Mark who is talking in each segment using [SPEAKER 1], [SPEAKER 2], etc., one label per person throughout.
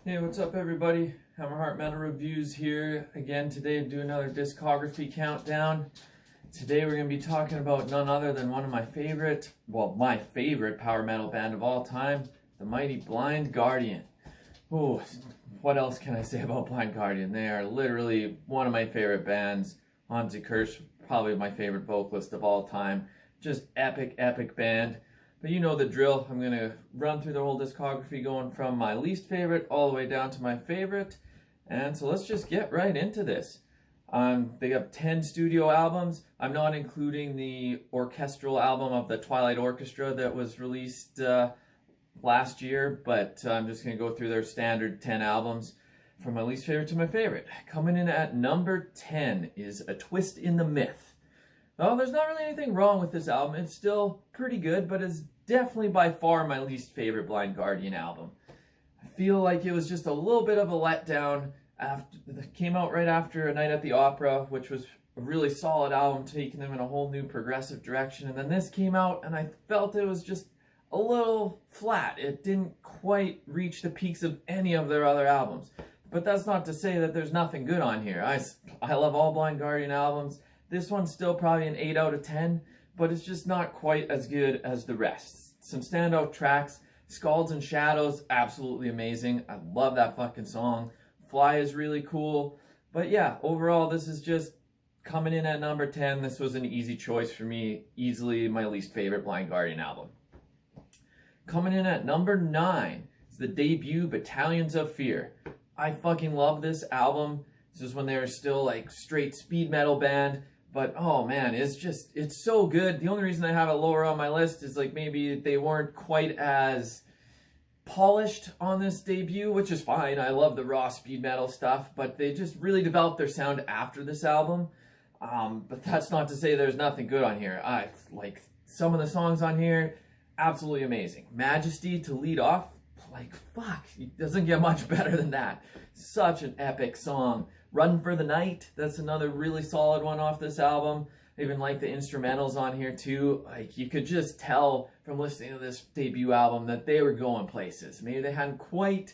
[SPEAKER 1] Hey, what's up everybody? Hammerheart Metal Reviews here again today to do another discography countdown. Today we're going to be talking about none other than one of my favorite, my favorite power metal band of all time, the mighty Blind Guardian. Oh, what else can I say about Blind Guardian? They are literally one of my favorite bands. Hansi Kirsch, probably my favorite vocalist of all time. Just epic, epic band. But you know the drill. I'm going to run through the whole discography going from my least favorite all the way down to my favorite. And so let's just get right into this. They have 10 studio albums. I'm not including the orchestral album of the Twilight Orchestra that was released last year, but I'm just going to go through their standard 10 albums from my least favorite to my favorite. Coming in at number 10 is A Twist in the Myth. Well, there's not really anything wrong with this album. It's still pretty good, but it's definitely by far my least favorite Blind Guardian album. I feel like it was just a little bit of a letdown. It came out right after A Night at the Opera, which was a really solid album, taking them in a whole new progressive direction. And then this came out, and I felt it was just a little flat. It didn't quite reach the peaks of any of their other albums. But that's not to say that there's nothing good on here. I love all Blind Guardian albums. This one's still probably an 8 out of 10, but it's just not quite as good as the rest. Some standout tracks. Scalds and Shadows, absolutely amazing. I love that fucking song. Fly is really cool. But yeah, overall, this is just coming in at number 10. This was an easy choice for me. Easily my least favorite Blind Guardian album. Coming in at number 9 is the debut Battalions of Fear. I fucking love this album. This is when they were still like straight speed metal band. But oh man, it's so good. The only reason I have it lower on my list is like maybe they weren't quite as polished on this debut, which is fine. I love the raw speed metal stuff, but they just really developed their sound after this album. But that's not to say there's nothing good on here. I like some of the songs on here, absolutely amazing. Majesty to lead off, like fuck, it doesn't get much better than that. Such an epic song. Run for the Night, that's another really solid one off this album. I even like the instrumentals on here too. Like you could just tell from listening to this debut album that they were going places. Maybe they hadn't quite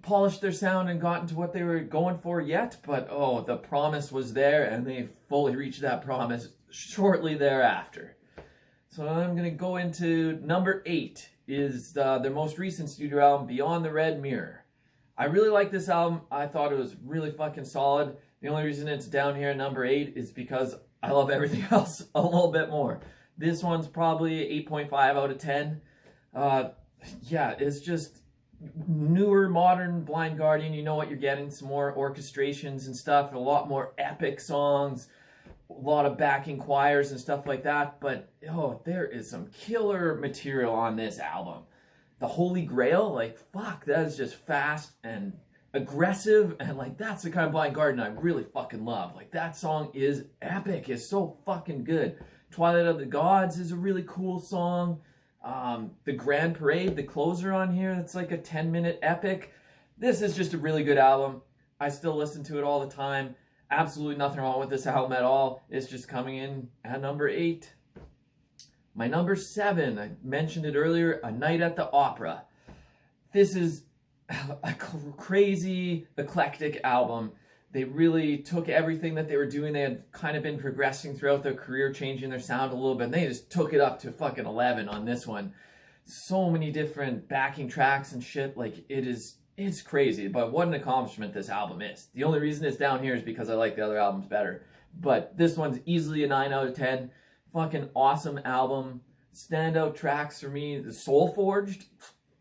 [SPEAKER 1] polished their sound and gotten to what they were going for yet, but oh, the promise was there and they fully reached that promise shortly thereafter. So I'm going to go into number 8 is their most recent studio album, Beyond the Red Mirror. I really like this album. I thought it was really fucking solid. The only reason it's down here at number 8 is because I love everything else a little bit more. This one's probably 8.5 out of 10. Yeah, it's just newer, modern Blind Guardian. You know what you're getting. Some more orchestrations and stuff. A lot more epic songs. A lot of backing choirs and stuff like that. But, oh, there is some killer material on this album. The Holy Grail, like, fuck, that is just fast and aggressive, and, like, that's the kind of Blind Guardian I really fucking love. Like, that song is epic. It's so fucking good. Twilight of the Gods is a really cool song. The Grand Parade, the closer on here, that's like a 10-minute epic. This is just a really good album. I still listen to it all the time. Absolutely nothing wrong with this album at all. It's just coming in at number 8. My number 7, I mentioned it earlier, A Night at the Opera. This is a crazy, eclectic album. They really took everything that they were doing. They had kind of been progressing throughout their career, changing their sound a little bit, and they just took it up to fucking 11 on this one. So many different backing tracks and shit. Like, it's crazy, but what an accomplishment this album is. The only reason it's down here is because I like the other albums better. But this one's easily a 9 out of 10. Fucking awesome album. Standout tracks for me, the Soul Forged,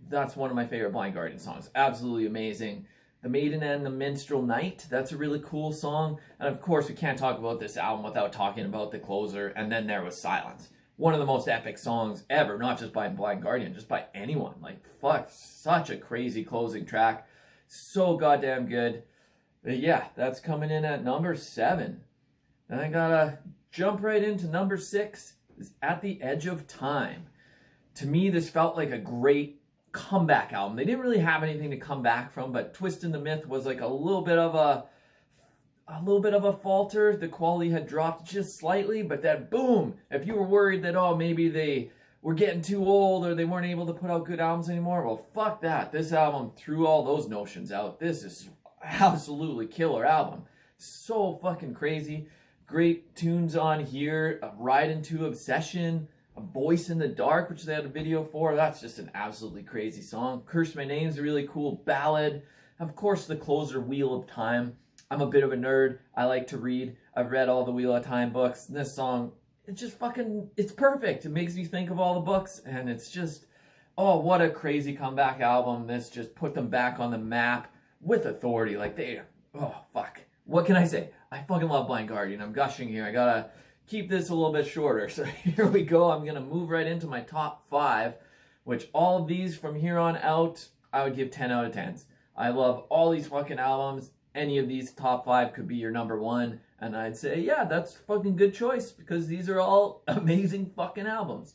[SPEAKER 1] that's one of my favorite Blind Guardian songs. Absolutely amazing. The Maiden and the Minstrel Night, that's a really cool song. And of course, we can't talk about this album without talking about the closer, And Then There Was Silence. One of the most epic songs ever, not just by Blind Guardian, just by anyone. Like, fuck, such a crazy closing track. So goddamn good. But yeah, that's coming in at number 7. Then I gotta jump right into number 6, is At the Edge of Time. To me, this felt like a great comeback album. They didn't really have anything to come back from, but Twist in the Myth was like a little bit of a falter. The quality had dropped just slightly, but then boom, if you were worried that, oh, maybe they were getting too old or they weren't able to put out good albums anymore. Well, fuck that. This album threw all those notions out. This is absolutely killer album. So fucking crazy. Great tunes on here. Ride Into Obsession. A Voice in the Dark, which they had a video for. That's just an absolutely crazy song. Curse My Name's a really cool ballad. Of course, the closer, Wheel of Time. I'm a bit of a nerd. I like to read. I've read all the Wheel of Time books. And this song, it's just fucking, it's perfect. It makes me think of all the books. And it's just, oh, what a crazy comeback album. This just put them back on the map with authority. Like they, oh, fuck. What can I say? I fucking love Blind Guardian. I'm gushing here. I gotta keep this a little bit shorter. So here we go. I'm gonna move right into my top 5, which all of these from here on out, I would give 10 out of 10s. I love all these fucking albums. Any of these top 5 could be your number 1. And I'd say, yeah, that's fucking good choice because these are all amazing fucking albums.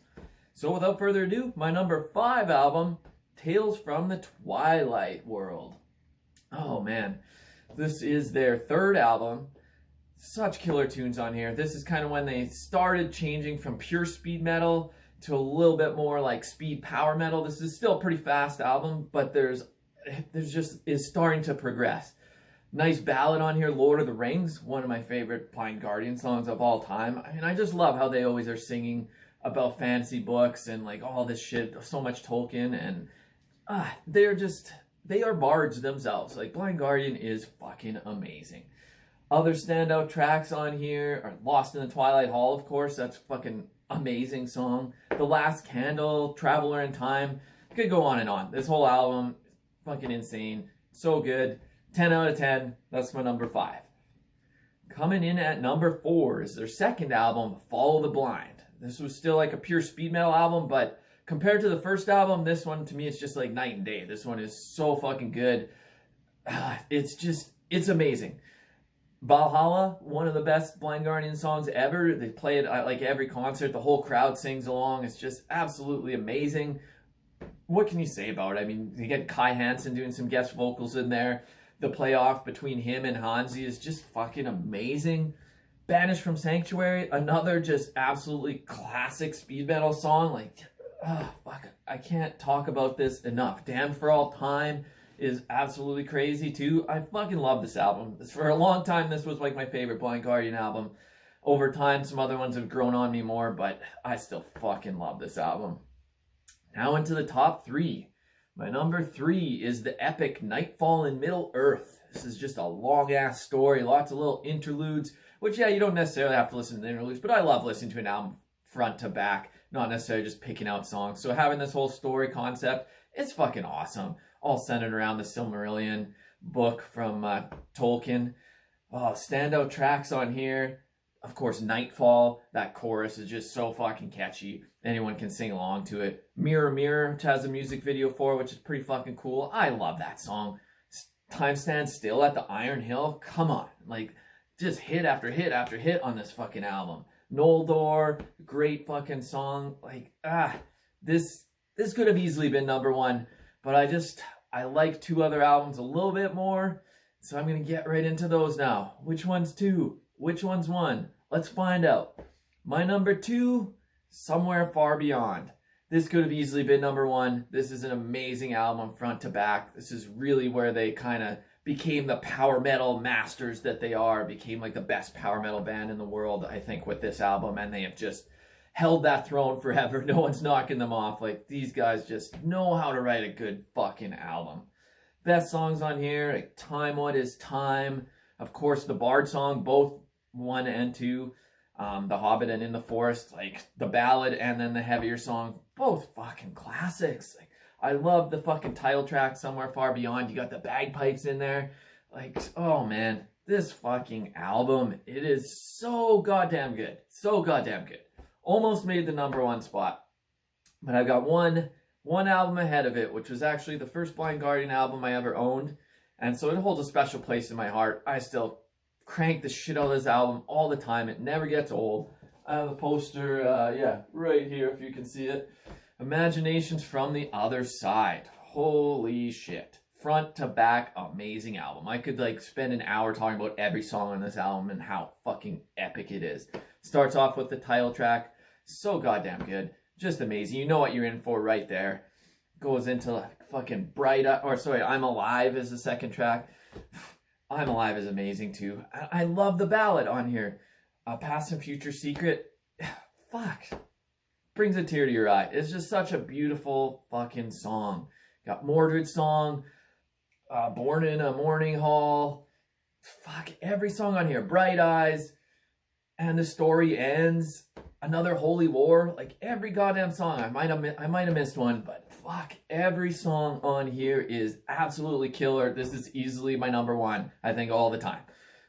[SPEAKER 1] So without further ado, my number 5 album, Tales from the Twilight World. Oh man, this is their 3rd album. Such killer tunes on here. This is kind of when they started changing from pure speed metal to a little bit more like speed power metal. This is still a pretty fast album, but there's just is starting to progress. Nice ballad on here, Lord of the Rings, one of my favorite Blind Guardian songs of all time. I mean, I just love how they always are singing about fantasy books and like all this shit, so much Tolkien, and they are bards themselves. Like Blind Guardian is fucking amazing. Other standout tracks on here are Lost in the Twilight Hall, of course. That's a fucking amazing song. The Last Candle, Traveler in Time. Could go on and on. This whole album, fucking insane. So good. 10 out of 10. That's my number 5. Coming in at number 4 is their 2nd album, Follow the Blind. This was still like a pure speed metal album, but compared to the first album, this one to me is just like night and day. This one is so fucking good. It's amazing. Valhalla, one of the best Blind Guardian songs ever. They play it at like every concert. The whole crowd sings along. It's just absolutely amazing. What can you say about it? I mean, you get Kai Hansen doing some guest vocals in there. The playoff between him and Hansi is just fucking amazing. Banished from Sanctuary, another just absolutely classic speed metal song. Like, fuck, I can't talk about this enough. Damned for All Time is absolutely crazy too. I fucking love this album. For a long time, this was like my favorite Blind Guardian album. Over time, some other ones have grown on me more, but I still fucking love this album. Now into the top 3. My number 3 is the epic Nightfall in Middle Earth. This is just a long-ass story, lots of little interludes, which, yeah, you don't necessarily have to listen to the interludes, but I love listening to an album front to back, not necessarily just picking out songs. So having this whole story concept, it's fucking awesome. All centered around the Silmarillion book from Tolkien. Oh, standout tracks on here. Of course, Nightfall. That chorus is just so fucking catchy. Anyone can sing along to it. Mirror Mirror, which has a music video for, which is pretty fucking cool. I love that song. Time Stands Still at the Iron Hill. Come on. Like, just hit after hit after hit on this fucking album. Noldor, great fucking song. Like, this could have easily been number 1. But I like 2 other albums a little bit more. So I'm going to get right into those now. Which one's 2? Which one's 1? Let's find out. My number 2, Somewhere Far Beyond. This could have easily been number 1. This is an amazing album front to back. This is really where they kind of became the power metal masters that they are. Became like the best power metal band in the world, I think, with this album. And they have just held that throne forever. No one's knocking them off. Like, these guys just know how to write a good fucking album. Best songs on here, like Time What Is Time. Of course, the Bard song, both 1 and 2. The Hobbit and In the Forest, like the ballad and then the heavier song, both fucking classics. Like, I love the fucking title track, Somewhere Far Beyond. You got the bagpipes in there. Like, oh man, this fucking album, it is so goddamn good. So goddamn good. Almost made the number 1 spot. But I've got one album ahead of it, which was actually the first Blind Guardian album I ever owned. And so it holds a special place in my heart. I still crank the shit out of this album all the time. It never gets old. I have a poster, right here if you can see it. Imaginations from the Other Side. Holy shit. Front to back, amazing album. I could like spend an hour talking about every song on this album and how fucking epic it is. Starts off with the title track. So goddamn good. just amazing. You know what you're in for right there. Goes into like fucking I'm Alive is the second track. I'm Alive is amazing too. I love the ballad on here. Past and Future Secret. Fuck. Brings a tear to your eye. It's just such a beautiful fucking song. Got Mordred's song. Born in a Morning Hall. Fuck, every song on here. Bright Eyes. And the Story Ends. Another Holy War. Like every goddamn song. I might have missed one, but fuck, every song on here is absolutely killer. This is easily my number one, I think, all the time.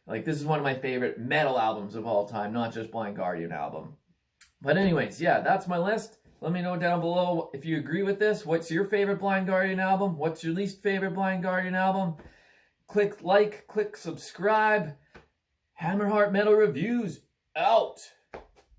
[SPEAKER 1] Like, this is one of my favorite metal albums of all time, not just Blind Guardian album. But anyways, yeah, that's my list. Let me know down below if you agree with this. What's your favorite Blind Guardian album? What's your least favorite Blind Guardian album? Click like, click subscribe. Hammerheart Metal Reviews out.